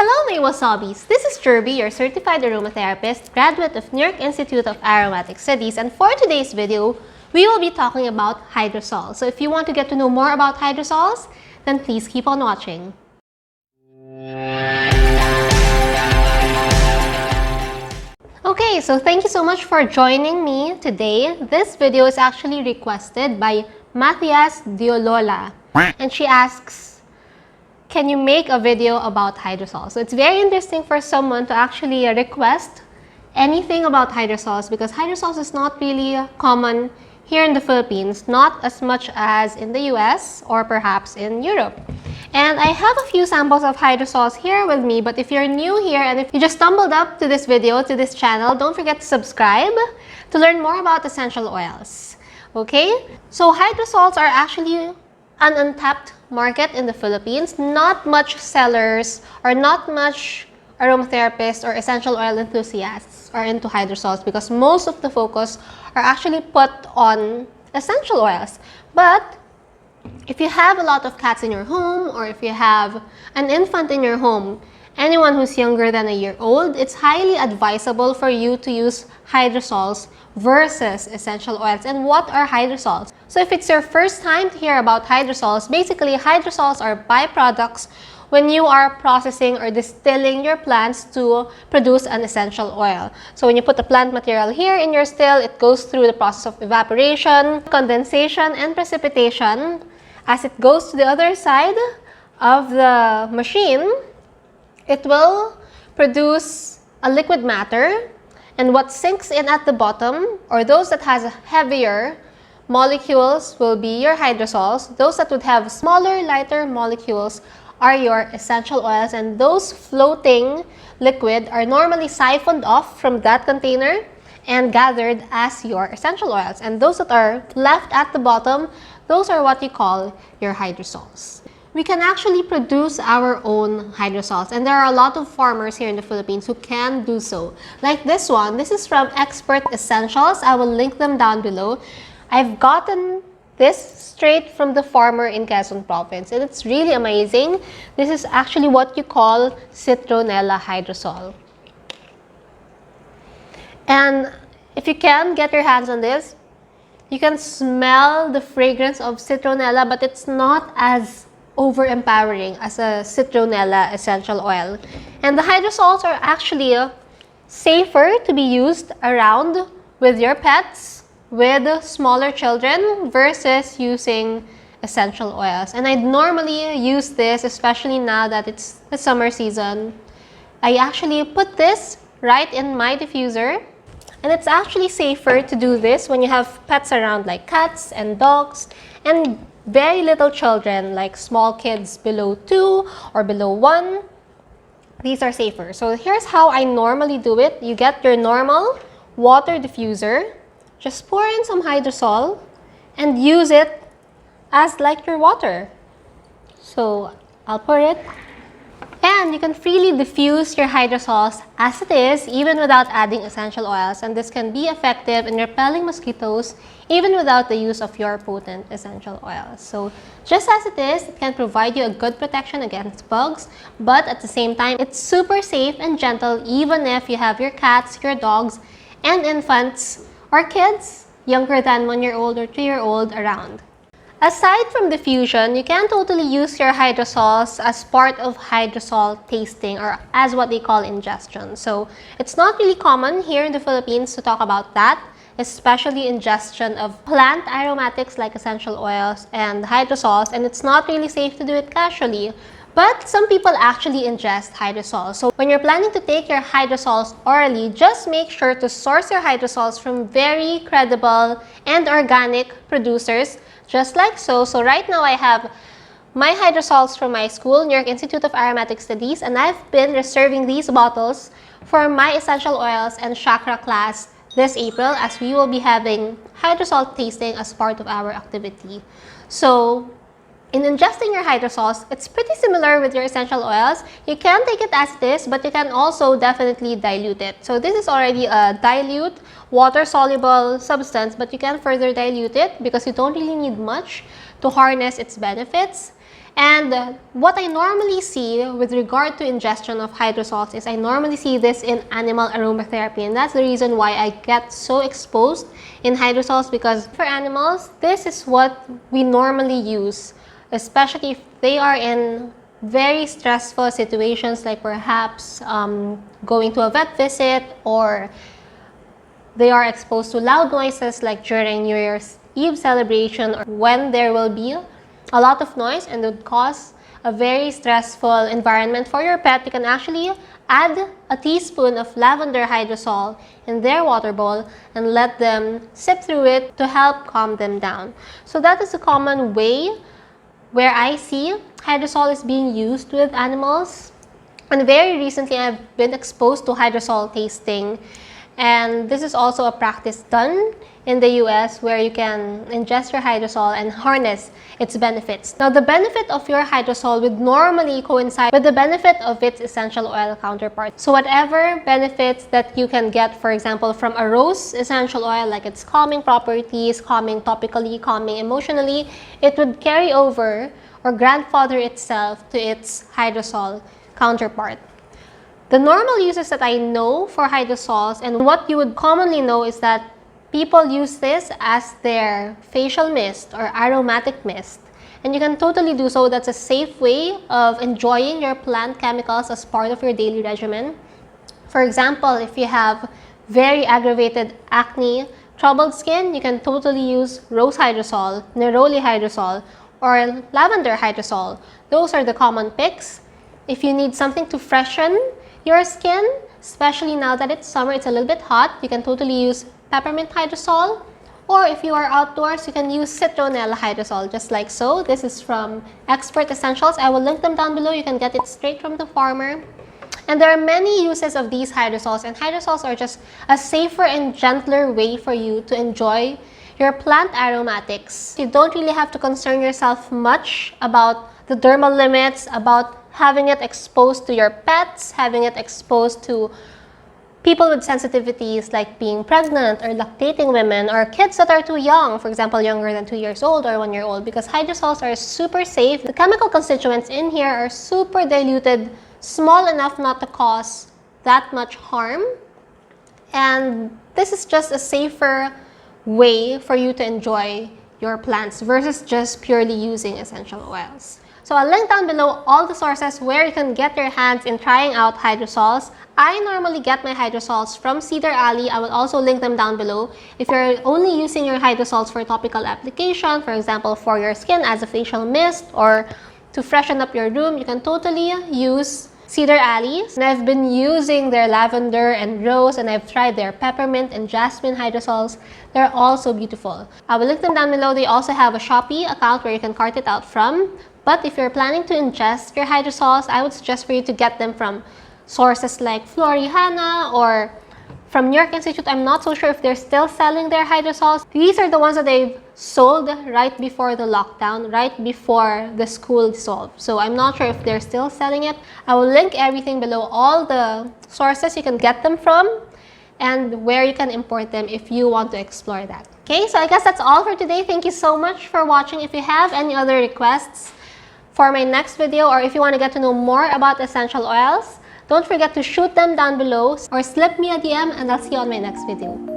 Hello, my wasabi's. This is Jirbie, your certified aromatherapist, graduate of New York Institute of Aromatic Studies, and for today's video, we will be talking about hydrosols. So if you want to get to know more about hydrosols, then please keep on watching. Okay, so thank you so much for joining me today. This video is actually requested by Matthias Diolola, and she asks, can you make a video about hydrosols? So it's very interesting for someone to actually request anything about hydrosols because hydrosols is not really common here in the Philippines, not as much as in the US or perhaps in Europe. And I have a few samples of hydrosols here with me, but if you're new here and if you just stumbled up to this video, to this channel, don't forget to subscribe to learn more about essential oils. Okay? So hydrosols are actually an untapped market in the Philippines. Not much sellers or not much aromatherapists or essential oil enthusiasts are into hydrosols because most of the focus are actually put on essential oils. But if you have a lot of cats in your home or if you have an infant in your home, anyone who's younger than a year old, it's highly advisable for you to use hydrosols versus essential oils. And what are hydrosols? So if it's your first time to hear about hydrosols, basically hydrosols are byproducts when you are processing or distilling your plants to produce an essential oil. So when you put the plant material here in your still, it goes through the process of evaporation, condensation, and precipitation. As it goes to the other side of the machine, it will produce a liquid matter, and what sinks in at the bottom, or those that has heavier molecules, will be your hydrosols. Those that would have smaller, lighter molecules are your essential oils, and those floating liquid are normally siphoned off from that container and gathered as your essential oils. And those that are left at the bottom, those are what you call your hydrosols. We can actually produce our own hydrosols, and there are a lot of farmers here in the Philippines who can do so. Like this one, this is from Expert Essentials. I will link them down below. I've gotten this straight from the farmer in Quezon Province, and it's really amazing. This is actually what you call citronella hydrosol. And if you can get your hands on this, you can smell the fragrance of citronella, but it's not as overempowering as a citronella essential oil. And the hydrosols are actually safer to be used around with your pets, with smaller children, versus using essential oils. And I'd normally use this, especially now that it's the summer season. I actually put this right in my diffuser, and it's actually safer to do this when you have pets around like cats and dogs and very little children, like small kids below 2 or below 1. These are safer. So here's how I normally do it. You get your normal water diffuser, just pour in some hydrosol and use it as like your water. So I'll pour it, and you can freely diffuse your hydrosols as it is, even without adding essential oils. And this can be effective in repelling mosquitoes even without the use of your potent essential oils. So just as it is, it can provide you a good protection against bugs, but at the same time, it's super safe and gentle even if you have your cats, your dogs, and infants or kids younger than 1-year-old or 2-year-old around. Aside from diffusion, you can totally use your hydrosols as part of hydrosol tasting, or as what they call ingestion. So it's not really common here in the Philippines to talk about that, especially ingestion of plant aromatics like essential oils and hydrosols, and it's not really safe to do it casually. But some people actually ingest hydrosols. So when you're planning to take your hydrosols orally, just make sure to source your hydrosols from very credible and organic producers, just like so. So right now I have my hydrosols from my school, New York Institute of Aromatic Studies, and I've been reserving these bottles for my essential oils and chakra class this April, as we will be having hydrosol tasting as part of our activity. So in ingesting your hydrosols, it's pretty similar with your essential oils. You can take it as it is, but you can also definitely dilute it. So this is already a dilute, water-soluble substance, but you can further dilute it because you don't really need much to harness its benefits. And what I normally see with regard to ingestion of hydrosols is I normally see this in animal aromatherapy, and that's the reason why I get so exposed in hydrosols, because for animals, this is what we normally use, especially if they are in very stressful situations, like perhaps going to a vet visit, or they are exposed to loud noises like during New Year's Eve celebration, or when there will be a lot of noise and would cause a very stressful environment for your pet. You can actually add a teaspoon of lavender hydrosol in their water bowl and let them sip through it to help calm them down. So that is a common way where I see hydrosol is being used with animals. And very recently, I've been exposed to hydrosol tasting. And this is also a practice done in the US, where you can ingest your hydrosol and harness its benefits. Now, the benefit of your hydrosol would normally coincide with the benefit of its essential oil counterpart. So whatever benefits that you can get, for example, from a rose essential oil, like its calming properties, calming topically, calming emotionally, it would carry over or grandfather itself to its hydrosol counterpart. The normal uses that I know for hydrosols, and what you would commonly know, is that people use this as their facial mist or aromatic mist. And you can totally do so. That's a safe way of enjoying your plant chemicals as part of your daily regimen. For example, if you have very aggravated acne, troubled skin, you can totally use rose hydrosol, neroli hydrosol, or lavender hydrosol. Those are the common picks. If you need something to freshen your skin, especially now that it's summer, it's a little bit hot, you can totally use peppermint hydrosol. Or if you are outdoors, you can use citronella hydrosol, just like so. This is from Expert Essentials. I will link them down below. You can get it straight from the farmer. And there are many uses of these hydrosols, and hydrosols are just a safer and gentler way for you to enjoy your plant aromatics. You don't really have to concern yourself much about the dermal limits, about having it exposed to your pets, having it exposed to people with sensitivities like being pregnant or lactating women, or kids that are too young, for example, younger than 2 years old or 1 year old, because hydrosols are super safe. The chemical constituents in here are super diluted, small enough not to cause that much harm. And this is just a safer way for you to enjoy your plants versus just purely using essential oils. So I'll link down below all the sources where you can get your hands in trying out hydrosols. I normally get my hydrosols from Cedar Alley. I will also link them down below. If you're only using your hydrosols for topical application, for example, for your skin as a facial mist or to freshen up your room, you can totally use Cedar Alley. And I've been using their lavender and rose, and I've tried their peppermint and jasmine hydrosols. They're all so beautiful. I will link them down below. They also have a Shopee account where you can cart it out from. But if you're planning to ingest your hydrosols, I would suggest for you to get them from sources like Florihana or from New York Institute. I'm not so sure if they're still selling their hydrosols. These are the ones that they've sold right before the lockdown, right before the school dissolved. So I'm not sure if they're still selling it. I will link everything below, all the sources you can get them from and where you can import them if you want to explore that. Okay, so I guess that's all for today. Thank you so much for watching. If you have any other requests for my next video, or if you want to get to know more about essential oils, don't forget to shoot them down below or slip me a DM, and I'll see you on my next video.